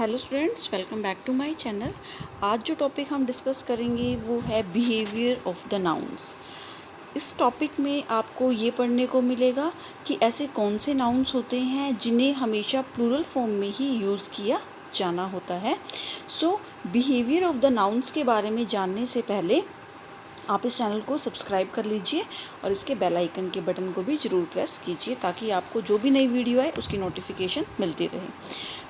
Hello students, welcome back to my channel. आज जो topic हम डिस्कस करेंगे वो है बिहेवियर ऑफ द नाउन्स। इस टॉपिक में आपको ये पढ़ने को मिलेगा कि ऐसे कौन से नाउन्स होते हैं जिन्हें हमेशा प्लूरल फॉर्म में ही यूज़ किया जाना होता है। सो बिहेवियर ऑफ द नाउन्स के बारे में जानने से पहले आप इस चैनल को सब्सक्राइब कर लीजिए और इसके बेल आइकन के बटन को भी ज़रूर प्रेस कीजिए ताकि आपको जो भी नई वीडियो है उसकी नोटिफिकेशन मिलती रहे।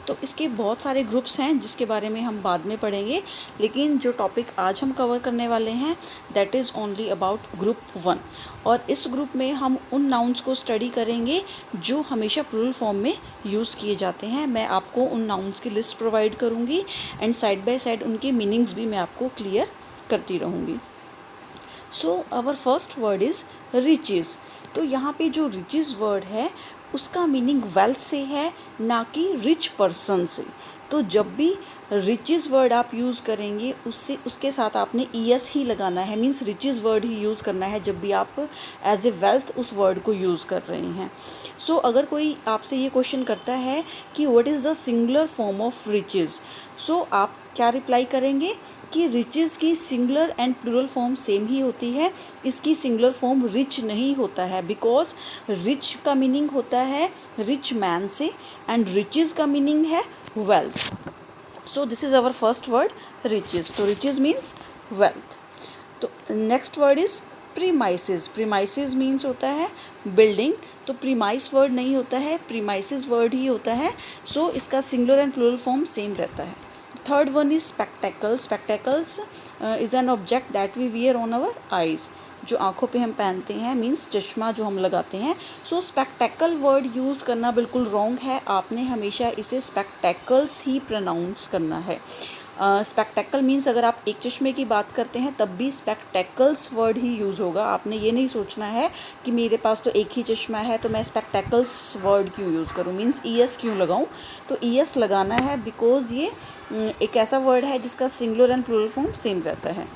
तो इसके बहुत सारे ग्रुप्स हैं जिसके बारे में हम बाद में पढ़ेंगे, लेकिन जो टॉपिक आज हम कवर करने वाले हैं that is only about group 1। और इस ग्रुप में हम उन नाउन्स को स्टडी करेंगे जो हमेशा प्लूरल फॉर्म में यूज़ किए जाते हैं। मैं आपको उन नाउन्स की लिस्ट प्रोवाइड करूँगी एंड साइड बाय साइड उनके मीनिंग्स भी मैं आपको क्लियर करती रहूँगी। So our first word is riches. तो यहाँ पे जो रिचेस वर्ड है उसका मीनिंग वेल्थ से है, ना कि रिच पर्सन से। तो जब भी रिचेस वर्ड आप यूज़ करेंगे उसके साथ आपने ईएस ही लगाना है, मीन्स रिचेस वर्ड ही यूज़ करना है जब भी आप एज ए वेल्थ उस वर्ड को यूज़ कर रहे हैं। सो अगर कोई आपसे ये क्वेश्चन करता है कि what is the singular form of riches, so आप क्या रिप्लाई करेंगे कि रिचेस की singular and plural form same ही होती है। इसकी सिंगुलर फॉर्म रिच नहीं होता है, बिकॉज रिच का मीनिंग होता है रिच मैन से एंड रिचेस का मीनिंग है wealth. So this is our first word riches. तो रिचेस मीन्स वेल्थ। तो next word is premises. Premises means होता है बिल्डिंग। तो प्रीमाइस वर्ड नहीं होता है, प्रीमाइसेस वर्ड ही होता है। सो इसका singular and plural form same रहता है। Third one is spectacles. Spectacles is an object that we wear on our eyes. जो आँखों पे हम पहनते हैं, मीन्स चश्मा जो हम लगाते हैं। सो स्पेक्टेकल वर्ड यूज़ करना बिल्कुल रॉन्ग है, आपने हमेशा इसे स्पेक्टेकल्स ही प्रोनाउंस करना है। स्पेक्टेकल मीन्स अगर आप एक चश्मे की बात करते हैं तब भी स्पेक्टेकल्स वर्ड ही यूज़ होगा। आपने ये नहीं सोचना है कि मेरे पास तो एक ही चश्मा है तो मैं स्पेक्टेकल्स वर्ड क्यों यूज़ करूँ, मीन्स ईएस क्यों लगाऊँ। तो ईएस लगाना है बिकॉज ये एक ऐसा वर्ड है जिसका singular and plural form same रहता है।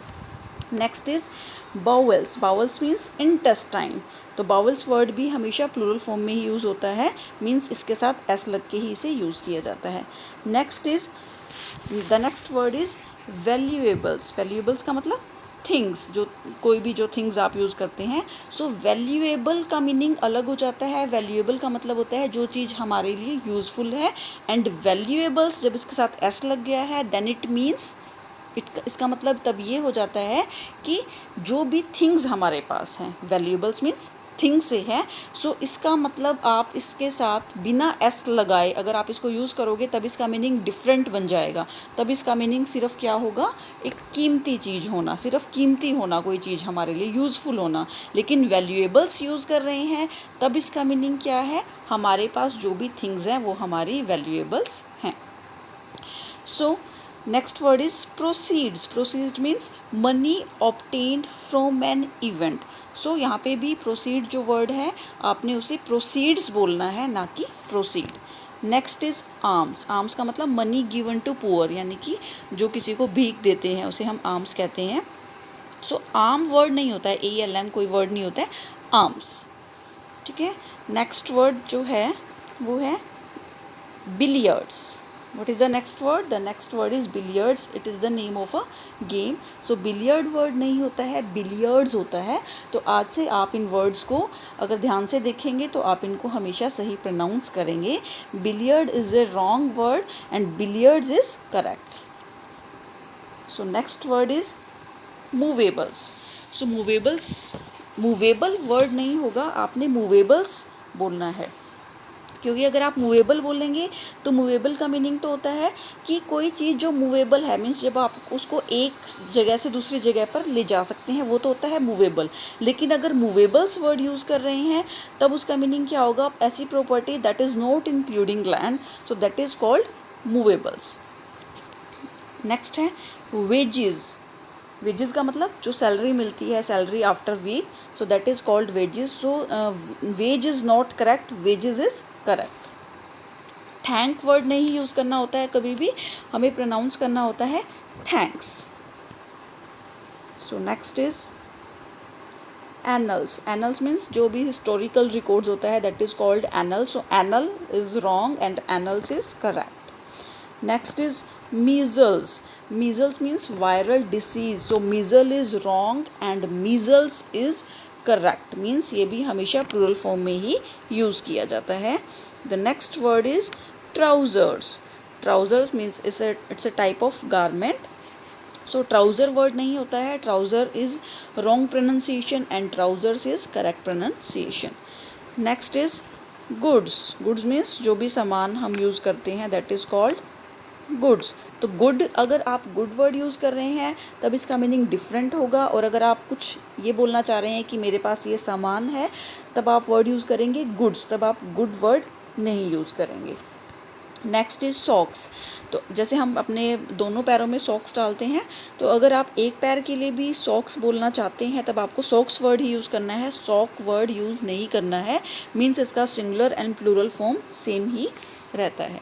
Next is bowels. Bowels means intestine. तो बाउल्स वर्ड भी हमेशा प्लूरल फॉर्म में ही यूज़ होता है, मीन्स इसके साथ एस लग के ही इसे यूज़ किया जाता है। Next is the next word is valuables. Valuables का मतलब थिंग्स, जो कोई भी जो थिंग्स आप यूज़ करते हैं। सो वैल्यूएबल का मीनिंग अलग हो जाता है। वैल्यूएबल का मतलब होता है जो चीज़ हमारे लिए यूज़फुल है, एंड वैल्यूएबल्स जब इसके साथ एस लग गया है देन इट मीन्स इसका मतलब तब ये हो जाता है कि जो भी थिंग्स हमारे पास हैं, वैल्यूएबल्स मीन्स थिंग से है। सो इसका मतलब आप इसके साथ बिना एस लगाए अगर आप इसको यूज़ करोगे तब इसका मीनिंग डिफरेंट बन जाएगा। तब इसका मीनिंग सिर्फ क्या होगा, एक कीमती चीज़ होना, सिर्फ कीमती होना, कोई चीज़ हमारे लिए यूज़फुल होना। लेकिन वैल्यूएबल्स यूज़ कर रहे हैं तब इसका मीनिंग क्या है, हमारे पास जो भी थिंग्स हैं वो हमारी वैल्यूएबल्स हैं। So next word is proceeds. Proceed means money obtained from an event. So यहाँ पे भी प्रोसीड जो वर्ड है आपने उसे प्रोसीड्स बोलना है, ना कि proceed. Next is arms. Arms का मतलब मनी गिवन टू पुअर, यानी कि जो किसी को भीख देते हैं उसे हम आर्म्स कहते हैं। सो आर्म वर्ड नहीं होता है, ALM कोई वर्ड नहीं होता है, आर्म्स। ठीक है। नेक्स्ट वर्ड जो है वो है billiards. What is the next word? The next word is billiards. It is the name of a game. So billiard word नहीं होता है, billiards होता है। तो आज से आप इन words को अगर ध्यान से देखेंगे तो आप इनको हमेशा सही pronounce करेंगे। Billiard is a wrong word and billiards is correct. So next word is movables. So movable word नहीं होगा, आपने movables बोलना है। क्योंकि अगर आप मूवेबल बोलेंगे तो मूवेबल का मीनिंग तो होता है कि कोई चीज़ जो मूवेबल है, मीन्स जब आप उसको एक जगह से दूसरी जगह पर ले जा सकते हैं, वो तो होता है मूवेबल। लेकिन अगर मूवेबल्स वर्ड यूज़ कर रहे हैं तब उसका मीनिंग क्या होगा, ऐसी property that is not including land, so that is called movables. Next है वेजेस। वेजेस का मतलब जो सैलरी मिलती है, salary after week, so that is called wages. So wage is not correct, wages is correct. थैंक word नहीं use करना होता है कभी भी, हमें प्रोनाउंस करना होता है thanks. So next is annuls. Annuls means जो भी हिस्टोरिकल रिकॉर्ड्स होता है that is called anal. So anal is wrong and annuls is correct. Next is measles. Measles means viral disease. So measles is wrong and measles is correct. Means ये भी हमेशा plural form में ही use किया जाता है. The next word is trousers. Trousers means it's a type of garment. So trouser word नहीं होता है. Trouser is wrong pronunciation and trousers is correct pronunciation. Next is goods. Goods means जो भी सामान हम use करते हैं that is called गुड्स. तो गुड अगर आप गुड वर्ड यूज़ कर रहे हैं तब इसका मीनिंग डिफरेंट होगा, और अगर आप कुछ ये बोलना चाह रहे हैं कि मेरे पास ये सामान है तब आप वर्ड यूज़ करेंगे गुड्स, तब आप गुड वर्ड नहीं यूज़ करेंगे. Next is socks. तो जैसे हम अपने दोनों पैरों में सॉक्स डालते हैं, तो अगर आप एक पैर के लिए भी सॉक्स बोलना चाहते हैं तब आपको सॉक्स वर्ड ही यूज़ करना है, सॉक वर्ड यूज़ नहीं करना है. मीन्स इसका singular and plural form same ही रहता है.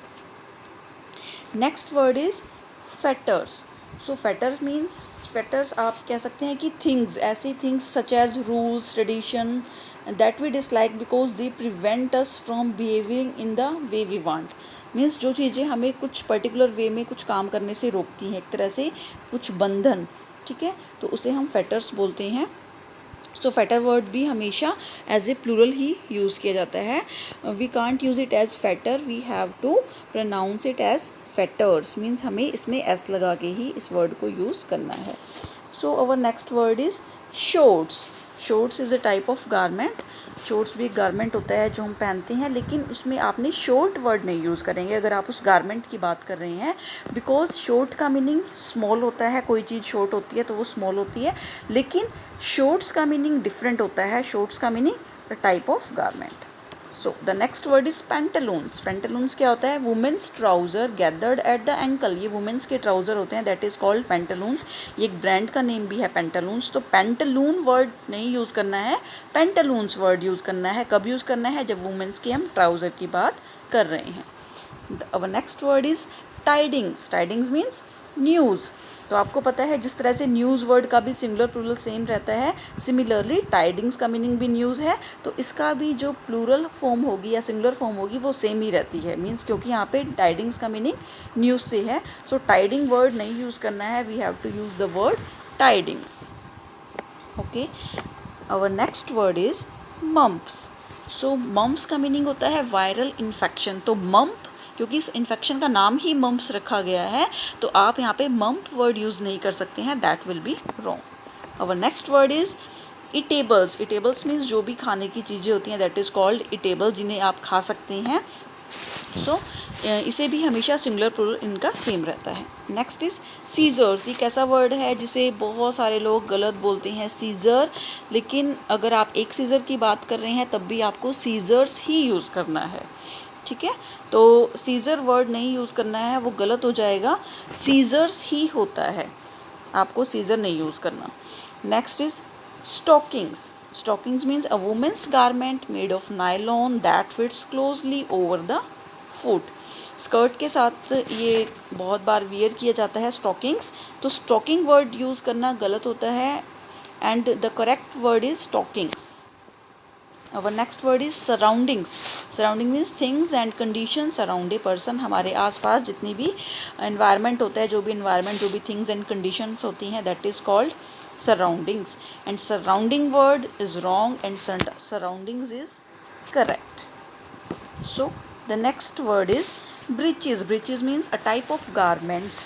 Next word is fetters. So fetters means fetters आप कह सकते हैं कि थिंग्स, ऐसी things such as rules, tradition that we dislike because they prevent us from behaving in the way we want. Means जो चीज़ें हमें कुछ पर्टिकुलर वे में कुछ काम करने से रोकती हैं, एक तरह से कुछ बंधन, ठीक है, तो उसे हम फेटर्स बोलते हैं. सो फेटर वर्ड भी हमेशा एज ए प्लूरल ही यूज़ किया जाता है. We can't use it as fetter, we have to pronounce it as fetters. Means हमें इसमें एस लगा के ही इस वर्ड को यूज़ करना है. So our next word is shorts. Shorts is a type of garment. Shorts भी एक गारमेंट होता है जो हम पहनते हैं, लेकिन उसमें आपने शॉर्ट वर्ड नहीं यूज़ करेंगे अगर आप उस गारमेंट की बात कर रहे हैं, बिकॉज शॉर्ट का मीनिंग स्मॉल होता है. कोई चीज़ शॉर्ट होती है तो वो स्मॉल होती है, लेकिन शॉर्ट्स का मीनिंग डिफरेंट होता है. शॉर्ट्स का meaning a type of garment. So the next word is Pantaloons. Pantaloons क्या होता है? Women's trouser gathered at the ankle. ये वुमेंस के ट्राउज़र होते हैं, दैट इज़ कॉल्ड पेंटालून्स. ये एक ब्रांड का नेम भी है पेंटालून्स. तो पेंटालून वर्ड नहीं यूज़ करना है, पेंटालून्स वर्ड यूज़ करना है. कब यूज़ करना है? जब वुमेंस के हम ट्राउज़र की बात कर रहे हैं. अवर next word is tidings. Tidings means news. तो आपको पता है जिस तरह से न्यूज़ वर्ड का भी सिंगुलर प्लूरल सेम रहता है, सिमिलरली टाइडिंग्स का मीनिंग भी न्यूज़ है, तो इसका भी जो प्लूरल फॉर्म होगी या सिंगुलर फॉर्म होगी वो सेम ही रहती है. मीन्स क्योंकि यहाँ पे टाइडिंग्स का मीनिंग न्यूज़ से है, सो टाइडिंग वर्ड नहीं यूज़ करना है. We have to use the word tidings. Okay, our next word is mumps. So mumps का मीनिंग होता है वायरल इन्फेक्शन. तो मम्प, क्योंकि इस इन्फेक्शन का नाम ही मम्प्स रखा गया है, तो आप यहाँ पे मम्प वर्ड यूज़ नहीं कर सकते हैं, that will be wrong. Our next word is eatables. Eatables means जो भी खाने की चीज़ें होती हैं, दैट इज़ कॉल्ड ईटेबल्स, जिन्हें आप खा सकते हैं. सो इसे भी हमेशा सिंगुलर प्लूरल इनका सेम रहता है. Next is scissors. एक ऐसा वर्ड है जिसे बहुत सारे लोग गलत बोलते हैं, सीज़र, लेकिन अगर आप एक सीज़र की बात कर रहे हैं तब भी आपको सीजर्स ही यूज़ करना है, ठीक है. तो सीज़र वर्ड नहीं यूज़ करना है, वो गलत हो जाएगा. सीजर्स ही होता है, आपको सीज़र नहीं यूज़ करना. Next is stockings. Stockings means a women's garment made of nylon that fits closely over the foot. Skirt के साथ ये बहुत बार वियर किया जाता है स्टॉकिंग्स. तो स्टॉकिंग वर्ड यूज़ करना गलत होता है, and the correct word is stockings. Our next word is surroundings. Surrounding means things and conditions around a person. हमारे आसपास जितनी भी environment होता है, जो भी environment, जो भी things and conditions होती हैं, that is called surroundings. And surrounding word is wrong and surroundings is correct. So the next word is breeches. Breeches means a type of garment.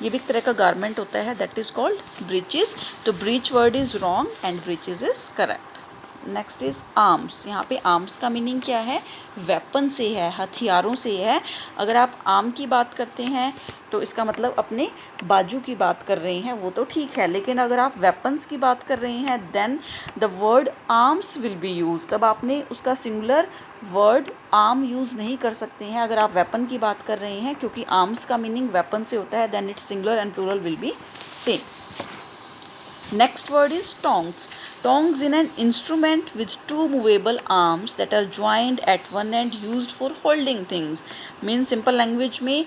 ये भी एक तरह का garment होता है, that is called breeches. तो breech word is wrong and breeches is correct. Next is arms. यहाँ पे आर्म्स का मीनिंग क्या है? वेपन से है, हथियारों से है. अगर आप आर्म की बात करते हैं तो इसका मतलब अपने बाजू की बात कर रहे हैं, वो तो ठीक है, लेकिन अगर आप वेपन्स की बात कर रहे हैं then the word arms will be use. तब आपने उसका सिंगुलर वर्ड आर्म यूज़ नहीं कर सकते हैं अगर आप वेपन की बात कर रहे हैं, क्योंकि आर्म्स का मीनिंग वेपन से होता है, then its singular and plural will be same. Next word is tongs. Tongs in an instrument with two movable arms that are joined at one end used for holding things. Mean simple language में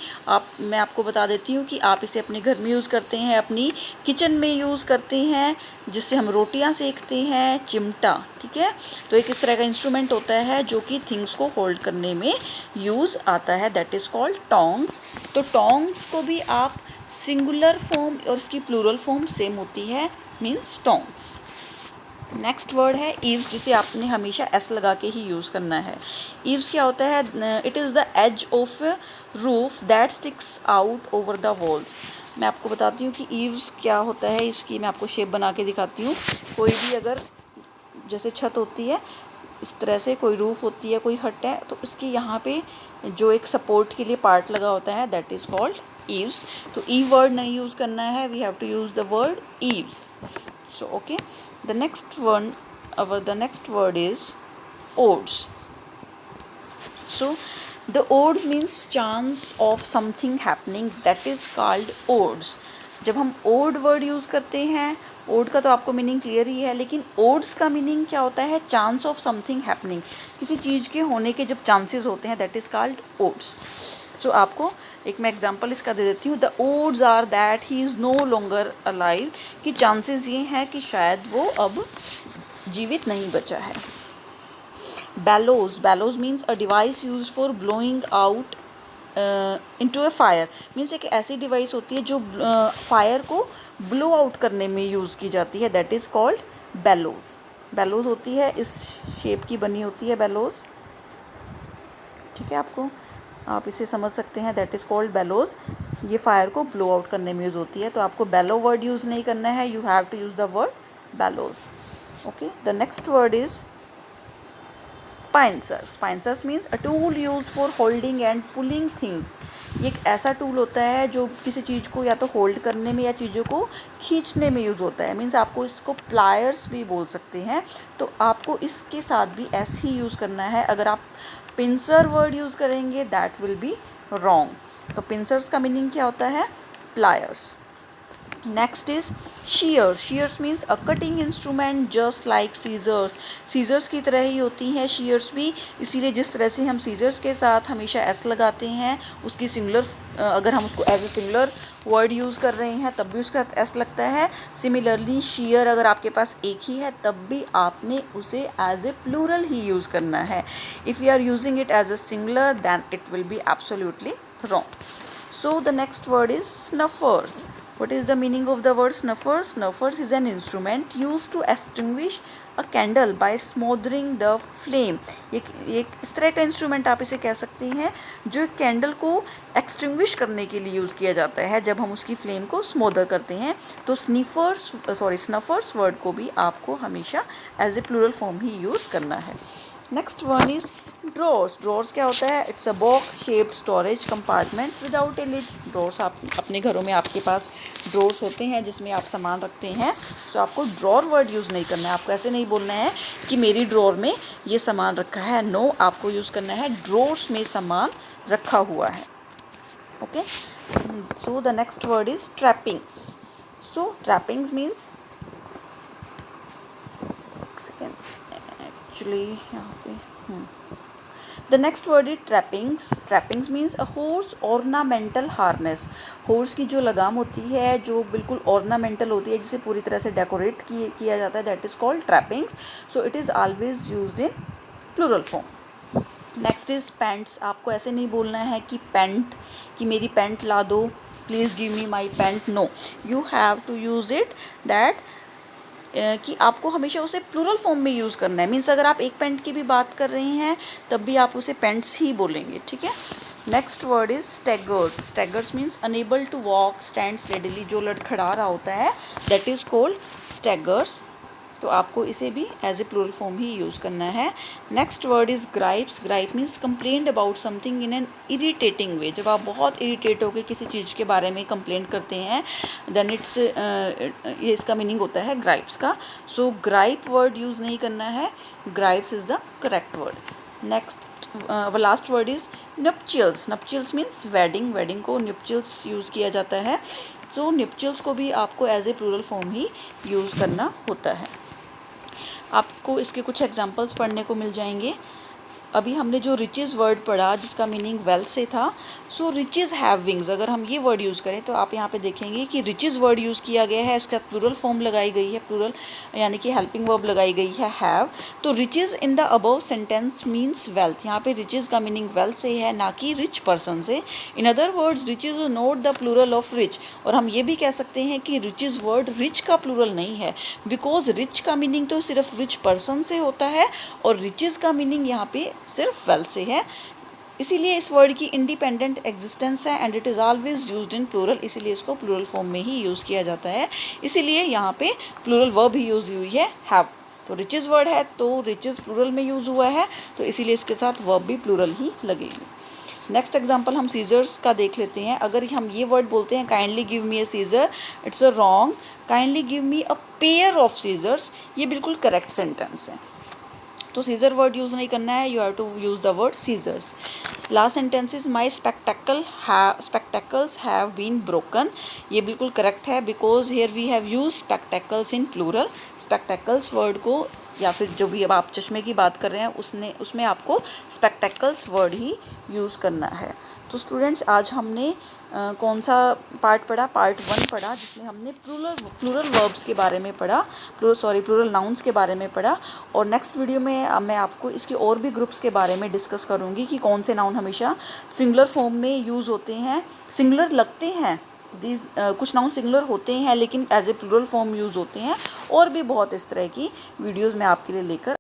मैं आपको बता देती हूँ कि आप इसे अपने घर में यूज़ करते हैं, अपनी किचन में यूज़ करते हैं, जिससे हम रोटियाँ सेकते हैं, चिमटा, ठीक है। तो एक इस तरह का इंस्ट्रूमेंट होता है जो कि थिंग्स को होल्ड करने में यूज़ आता है, दैट इज़ कॉल्ड टोंग्स। तो टोंग्स को भी आप सिंगुलर फॉर्म और इसकी प्लूरल फॉर्म सेम होती है, मीन्स टोंग्स। नेक्स्ट वर्ड है ईव्स, जिसे आपने हमेशा एस लगा के ही यूज़ करना है। ईव्स क्या होता है? It is the edge of roof that sticks out over the walls. मैं आपको बताती हूँ कि ईव्स क्या होता है, इसकी मैं आपको शेप बना के दिखाती हूँ। कोई भी अगर जैसे छत होती है इस तरह से, कोई रूफ होती है, कोई हट है, तो उसके यहाँ पे जो एक सपोर्ट के लिए पार्ट लगा होता है दैट इज़ कॉल्ड ईव्स। तो ई वर्ड नहीं यूज़ करना है, we have to use the word eaves. So okay, the next word is odds. So the odds means chance of something happening, that is called odds. जब हम odd word use करते हैं, odd का तो आपको meaning clear ही है, लेकिन odds का मीनिंग क्या होता है? चांस ऑफ समथिंग हैपनिंग, किसी चीज़ के होने के जब चांसेस होते हैं that is called odds. So आपको एक मैं एग्जांपल इसका दे देती हूँ। The odds are that he is no longer alive, कि चांसेस ये हैं कि शायद वो अब जीवित नहीं बचा है। Bellows means a device use for blowing out into a fire, means एक ऐसी डिवाइस होती है जो फायर को ब्लो आउट करने में यूज़ की जाती है, दैट इज़ कॉल्ड बैलोज होती है, इस शेप की बनी होती है बैलोज, ठीक है। आपको आप इसे समझ सकते हैं, दैट इज़ कॉल्ड बैलोज। ये फायर को ब्लो आउट करने में यूज़ होती है, तो आपको बैलो वर्ड यूज़ नहीं करना है, you have to use the word bellows. Okay, the next word is pincers. Pincers means a tool use for holding and pulling things. ये एक ऐसा टूल होता है जो किसी चीज़ को या तो होल्ड करने में या चीज़ों को खींचने में यूज़ होता है, मीन्स आपको इसको प्लायर्स भी बोल सकते हैं। तो आपको इसके साथ भी ऐसे ही यूज़ करना है। अगर आप पिंसर वर्ड यूज़ करेंगे दैट विल बी रॉन्ग। तो पिंसर्स का मीनिंग क्या होता है? Pliers. Next is shears means a cutting instrument just like scissors. Scissors की तरह ही होती हैं शीयर्स भी, इसीलिए जिस तरह से हम सीजर्स के साथ हमेशा एस लगाते हैं, उसकी सिंगुलर अगर हम उसको as a singular word use कर रहे हैं तब भी उसका एस लगता है। सिमिलरली शीयर अगर आपके पास एक ही है तब भी आपने उसे एज ए प्लूरल ही यूज़ करना है। If you are using it as a singular then it will be absolutely wrong. So the next word is snuffers. What is the meaning of the word snuffers? Snuffers is an instrument used to extinguish a candle by smothering the flame. एक इस तरह का instrument आप इसे कह सकते हैं जो कैंडल को एक्सटिंग्विश करने के लिए यूज़ किया जाता है जब हम उसकी फ्लेम को स्मोदर करते हैं। तो स्नफर्स वर्ड को भी आपको हमेशा एज ए प्लूरल फॉर्म ही यूज़ करना है। नेक्स्ट वन इज़ ड्रॉर्स क्या होता है? It's a box shaped storage compartment without a lid. Drawers आप अपने घरों में आपके पास ड्रॉर्स होते हैं जिसमें आप सामान रखते हैं, तो आपको ड्रॉर वर्ड यूज़ नहीं करना है। आपको ऐसे नहीं बोलना है कि मेरी ड्रॉर में ये सामान रखा है, नो, आपको यूज़ करना है ड्रॉर्स में सामान रखा हुआ है। Okay, so the next word is trappings. So trappings means actually यहाँ पे the next word is trappings means a horse ornamental harness. Horse की जो लगाम होती है जो बिल्कुल ऑर्नामेंटल होती है, जिसे पूरी तरह से डेकोरेट किया जाता है, that is called trappings. So it is always used in plural form. Next is pants. आपको ऐसे नहीं बोलना है कि पैंट, कि मेरी पैंट ला दो, please give me my pant, no, you have to use it that कि आपको हमेशा उसे प्लूरल फॉर्म में यूज़ करना है। मीन्स अगर आप एक पेंट की भी बात कर रहे हैं तब भी आप उसे पेंट्स ही बोलेंगे, ठीक है। Next word is staggers means unable to walk stand steadily. जो लड़खड़ा रहा होता है दैट इज़ कॉल्ड स्टैगर्स। तो आपको इसे भी एज ए प्लूरल फॉर्म ही यूज़ करना है। Next word is gripe means complaint about something in an irritating way. जब आप बहुत इरिटेट होकर किसी चीज़ के बारे में कंप्लेंट करते हैं देन ये इसका मीनिंग होता है ग्राइप्स का। सो ग्राइप वर्ड यूज़ नहीं करना है, gripes is the correct word. Next last word is nuptials means wedding को नपचियल्स यूज़ किया जाता है। सो नपचियल्स को भी आपको एज ए प्लूरल फॉर्म ही यूज़ करना होता है। आपको इसके कुछ एग्जांपल्स पढ़ने को मिल जाएंगे। अभी हमने जो रिचेस वर्ड पढ़ा जिसका मीनिंग वेल्थ से था, सो रिचेस हैव विंग्स, अगर हम ये वर्ड यूज़ करें तो आप यहाँ पे देखेंगे कि रिचेस वर्ड यूज़ किया गया है, इसका प्लूरल फॉर्म लगाई गई है, प्लूरल यानी कि हेल्पिंग वर्ब लगाई गई है हैव। तो riches in the above sentence means wealth, यहाँ पे रिचेस का मीनिंग वेल्थ से है, ना कि रिच पर्सन से। In other words riches is not the plural of rich, और हम ये भी कह सकते हैं कि रिचेस वर्ड रिच का प्लूरल नहीं है, बिकॉज रिच का मीनिंग तो सिर्फ रिच पर्सन से होता है और रिचेस का मीनिंग यहाँ पे सिर्फ वेल्थ से है। इसीलिए इस वर्ड की इंडिपेंडेंट एग्जिस्टेंस है and it is always used in plural, इसीलिए इसको प्लूरल फॉर्म में ही यूज़ किया जाता है। इसीलिए यहाँ पे प्लूरल वर्ब ही यूज़ हुई है हैव। तो रिचेस वर्ड है तो रिचेस प्लूरल में यूज़ हुआ है, तो इसीलिए इसके साथ वर्ब भी प्लूरल ही लगेगी। नेक्स्ट एग्जाम्पल हम सीजर्स का देख लेते हैं। अगर हम ये वर्ड बोलते हैं kindly give me a scissor, it's a wrong, kindly give me a pair of scissors, ये बिल्कुल करेक्ट सेंटेंस है। तो सीजर वर्ड यूज़ नहीं करना है, you have to use the word scissors. Last sentence is my spectacles have been broken, ये बिल्कुल correct है because here we have use spectacles in plural. Spectacles word को या फिर जो भी अब आप चश्मे की बात कर रहे हैं उसमें आपको स्पेक्टेकल्स वर्ड ही यूज़ करना है। तो स्टूडेंट्स आज हमने कौन सा पार्ट पढ़ा? पार्ट 1 पढ़ा, जिसमें हमने प्लूरल वर्ब्स के बारे में पढ़ा, प्लूरल नाउन्स के बारे में पढ़ा। और नेक्स्ट वीडियो में मैं आपको इसके और भी ग्रुप्स के बारे में डिस्कस करूँगी कि कौन से नाउन हमेशा सिंगुलर फॉर्म में यूज़ होते हैं, सिंगुलर लगते हैं, कुछ नाउन सिंगुलर होते हैं लेकिन as a plural form use होते हैं। और भी बहुत इस तरह की वीडियोज़ मैं आपके लिए लेकर